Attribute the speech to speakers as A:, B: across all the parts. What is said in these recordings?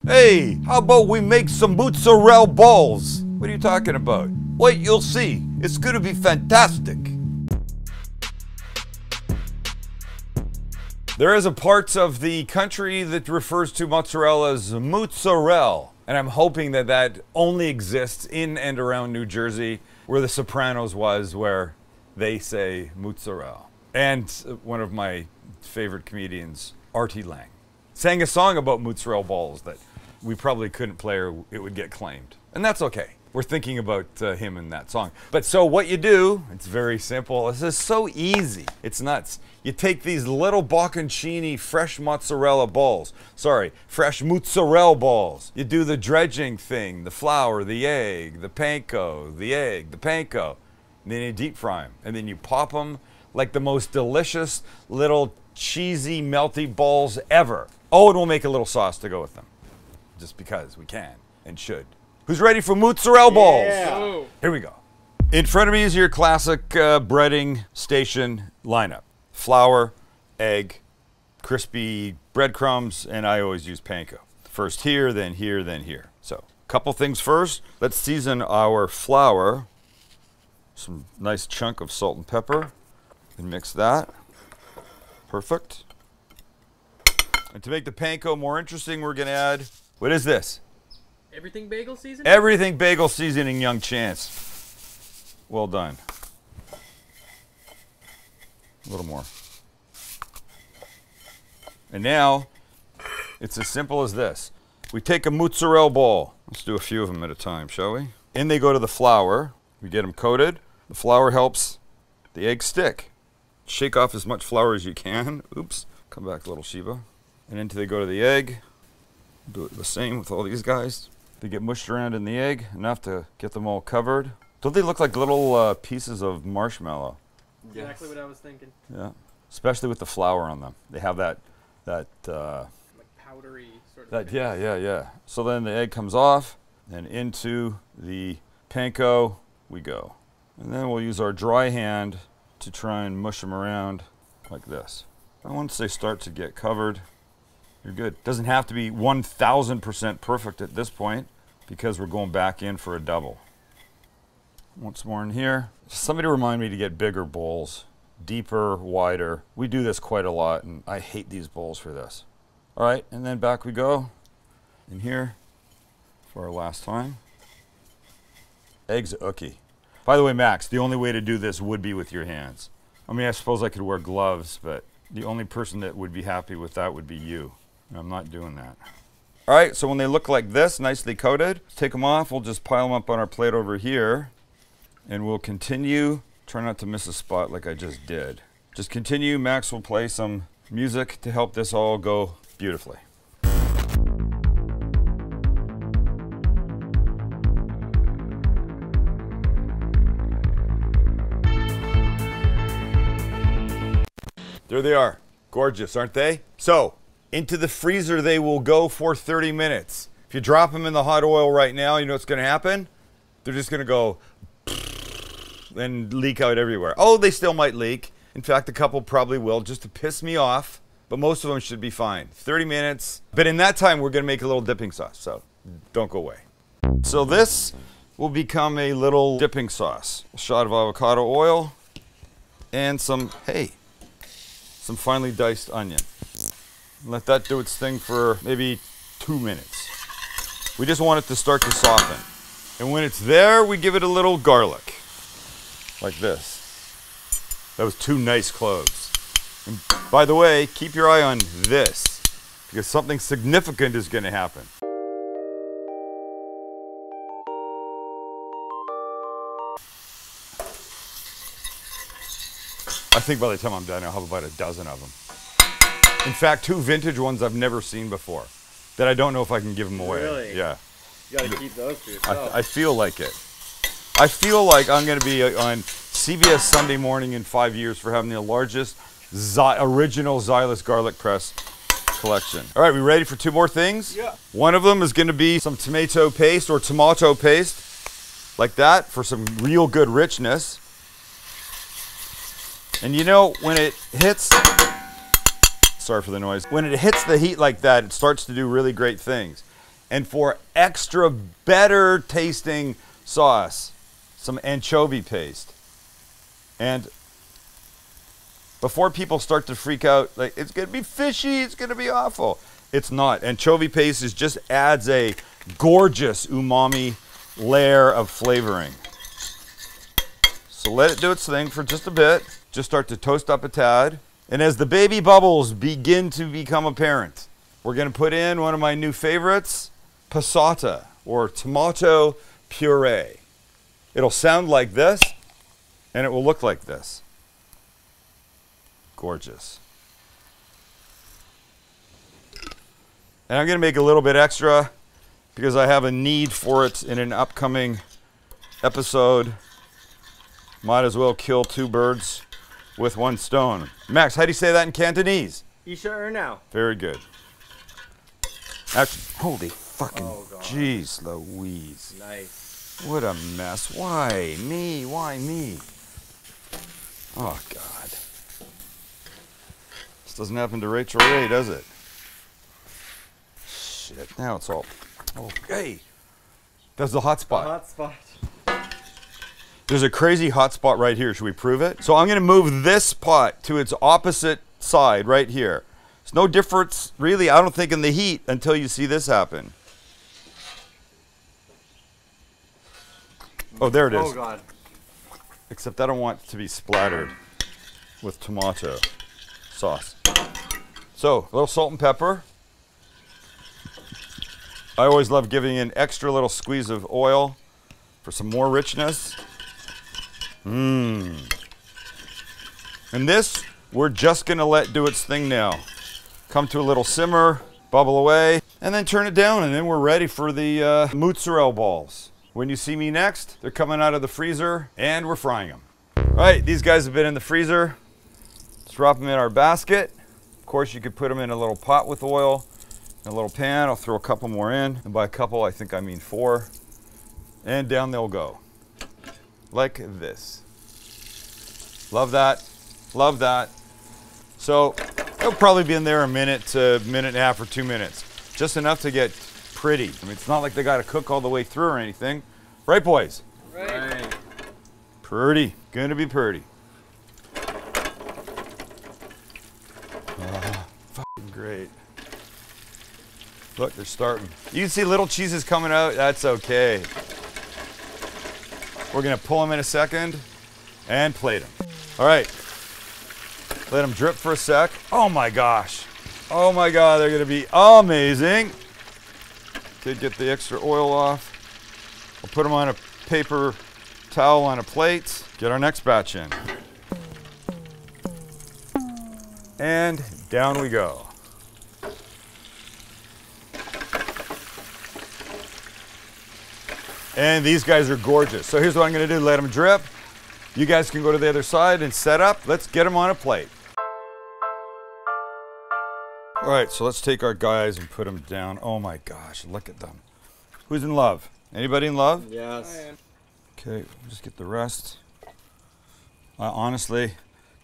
A: Hey, how about we make some mozzarella balls? What are you talking about? Wait, you'll see. It's gonna be fantastic. There is a part of the country that refers to mozzarella as mozzarella. And I'm hoping that that only exists in and around New Jersey, where The Sopranos was, where they say mozzarella. And one of my favorite comedians, Artie Lang, sang a song about mozzarella balls that we probably couldn't play or it would get claimed. And that's okay. We're thinking about him in that song. But so what you do, it's very simple. This is so easy. It's nuts. You take these little bocconcini fresh mozzarella balls. Sorry, fresh mozzarella balls. You do the dredging thing, the flour, the egg, the panko, the egg, the panko. And then you deep fry them. And then you pop them like the most delicious little cheesy melty balls ever. Oh, and we'll make a little sauce to go with them. Just because we can and should. Who's ready for mozzarella balls?
B: Yeah.
A: Here we go. In front of me is your classic breading station lineup. Flour, egg, crispy breadcrumbs, and I always use panko. First here, then here, then here. So, couple things first. Let's season our flour. Some nice chunk of salt and pepper. And mix that. Perfect. And to make the panko more interesting, we're gonna add, what is this?
B: Everything bagel seasoning?
A: Everything bagel seasoning, young Chance. Well done. A little more. And now, it's as simple as this. We take a mozzarella ball. Let's do a few of them at a time, shall we? In they go to the flour. We get them coated. The flour helps the egg stick. Shake off as much flour as you can. Oops, come back, little Sheba. And into they go to the egg. Do it the same with all these guys. They get mushed around in the egg, enough to get them all covered. Don't they look like little pieces of marshmallow?
B: Exactly what I was thinking.
A: Yeah, especially with the flour on them. They have that
B: like powdery sort of thing.
A: Yeah. So then the egg comes off, and into the panko we go. And then we'll use our dry hand to try and mush them around like this. And once they start to get covered, you're good. Doesn't have to be 1000% perfect at this point because we're going back in for a double. Once more in here. Somebody remind me to get bigger bowls, deeper, wider. We do this quite a lot and I hate these bowls for this. All right, and then back we go in here for our last time. Eggs ookie. By the way, Max, the only way to do this would be with your hands. I mean, I suppose I could wear gloves, but the only person that would be happy with that would be you. And I'm not doing that. All right, so when they look like this, nicely coated, take them off. We'll just pile them up on our plate over here. And we'll continue. Try not to miss a spot like I just did. Just continue. Max will play some music to help this all go beautifully. There they are. Gorgeous, aren't they? So, into the freezer they will go for 30 minutes. If you drop them in the hot oil right now, you know what's going to happen? They're just going to go and leak out everywhere. Oh, they still might leak. In fact, a couple probably will, just to piss me off. But most of them should be fine. 30 minutes. But in that time, we're going to make a little dipping sauce, so don't go away. So this will become a little dipping sauce. A shot of avocado oil and some finely diced onion. Let that do its thing for maybe 2 minutes. We just want it to start to soften. And when it's there, we give it a little garlic. Like this. That was 2 nice cloves. And by the way, keep your eye on this, because something significant is going to happen. I think by the time I'm done, I'll have about a dozen of them. In fact, 2 vintage ones I've never seen before that I don't know if I can give them away.
B: Really?
A: Yeah.
B: You gotta keep those to yourself.
A: I feel like it. I feel like I'm going to be on CBS Sunday Morning in 5 years for having the largest original Xylus garlic press collection. All right, we ready for 2 more things?
B: Yeah.
A: One of them is going to be some tomato paste or tomato paste, like that, for some real good richness. And you know, when it hits, sorry for the noise, when it hits the heat like that, it starts to do really great things. And for extra better tasting sauce, some anchovy paste. And before people start to freak out, like, it's gonna be fishy, it's gonna be awful. It's not. Anchovy paste just adds a gorgeous umami layer of flavoring. So let it do its thing for just a bit. Just start to toast up a tad. And as the baby bubbles begin to become apparent, we're gonna put in one of my new favorites, passata, or tomato puree. It'll sound like this, and it will look like this. Gorgeous. And I'm gonna make a little bit extra because I have a need for it in an upcoming episode. Might as well kill two birds with one stone. Max, how do you say that in Cantonese?
B: Isha or now?
A: Very good. Actually, holy fucking jeez Louise.
B: Nice.
A: What a mess. Why me? Why me? Oh, God. This doesn't happen to Rachel Ray, does it? Shit, now it's all... Okay. That's the hot spot.
B: Hot spot.
A: There's a crazy hot spot right here. Should we prove it? So I'm going to move this pot to its opposite side right here. There's no difference, really, I don't think, in the heat until you see this happen. Oh, there it is.
B: Oh, God.
A: Except I don't want it to be splattered with tomato sauce. So, a little salt and pepper. I always love giving an extra little squeeze of oil for some more richness. And this, we're just gonna let do its thing now. Come to a little simmer, bubble away, and then turn it down, and then we're ready for the mozzarella balls. When you see me next, they're coming out of the freezer, and we're frying them. All right, these guys have been in the freezer. Let's drop them in our basket. Of course, you could put them in a little pot with oil, in a little pan. I'll throw a couple more in, and by a couple, I think I mean 4. And down they'll go, like this. Love that, love that. So they'll probably be in there a minute to minute and a half or 2 minutes. Just enough to get pretty. I mean, it's not like they gotta cook all the way through or anything. Right, boys?
B: Right.
A: Pretty, gonna be pretty. Fucking great. Look, they're starting. You can see little cheeses coming out, that's okay. We're gonna pull them in a second and plate them. All right, let them drip for a sec. Oh my gosh. Oh my God, they're gonna be amazing. Okay, get the extra oil off. We'll put them on a paper towel on a plate. Get our next batch in. And down we go. And these guys are gorgeous. So here's what I'm gonna do, let them drip. You guys can go to the other side and set up. Let's get them on a plate. All right, so let's take our guys and put them down. Oh my gosh, look at them. Who's in love? Anybody in love?
B: Yes.
A: Okay, just get the rest. I honestly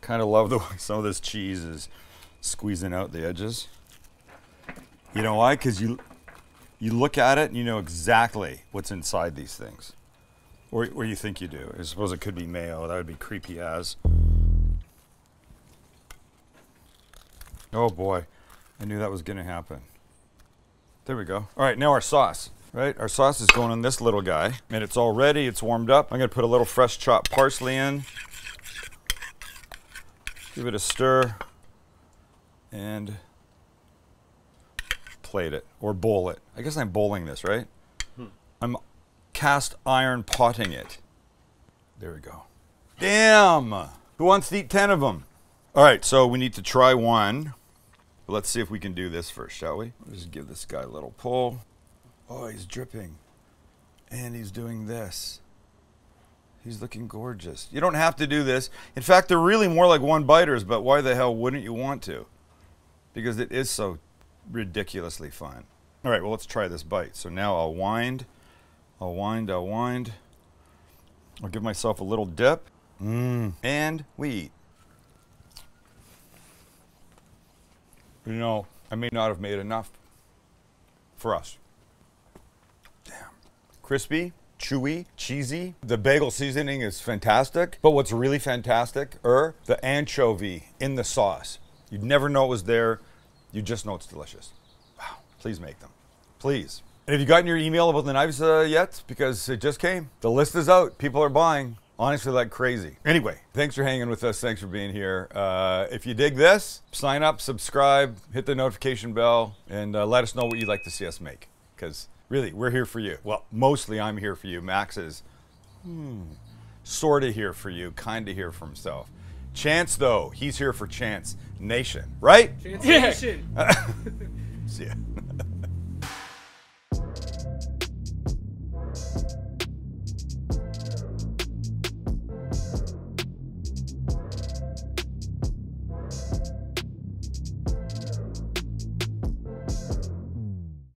A: kind of love the way some of this cheese is squeezing out the edges. You know why? Because you look at it and you know exactly what's inside these things. Or you think you do. I suppose it could be mayo. That would be creepy as. Oh boy, I knew that was gonna happen. There we go. All right, now our sauce, right? Our sauce is going on this little guy, and it's all ready, it's warmed up. I'm gonna put a little fresh chopped parsley in. Give it a stir, and plate it, or bowl it. I guess I'm bowling this, right? I'm cast iron potting it. There we go. Damn! Who wants to eat 10 of them? All right, so we need to try one. Let's see if we can do this first, shall we? Just give this guy a little pull. Oh, he's dripping. And he's doing this. He's looking gorgeous. You don't have to do this. In fact, they're really more like one-biters, but why the hell wouldn't you want to? Because it is so ridiculously fun. All right, well, let's try this bite. So now I'll wind. I'll wind, I'll wind. I'll give myself a little dip. And we eat. You know, I may not have made enough for us. crispy, chewy, cheesy. The bagel seasoning is fantastic, but what's really fantastic the anchovy in the sauce. You'd never know it was there. You just know it's delicious. Wow, please make them, please. And have you gotten your email about the knives yet? Because it just came. The list is out. People are buying. Honestly, like crazy. Anyway, thanks for hanging with us. Thanks for being here. If you dig this, sign up, subscribe, hit the notification bell, and let us know what you'd like to see us make. Because really, we're here for you. Well, mostly I'm here for you. Max is sort of here for you, kind of here for himself. Chance, though, he's here for Chance Nation, right?
B: Chance Nation.
A: See ya.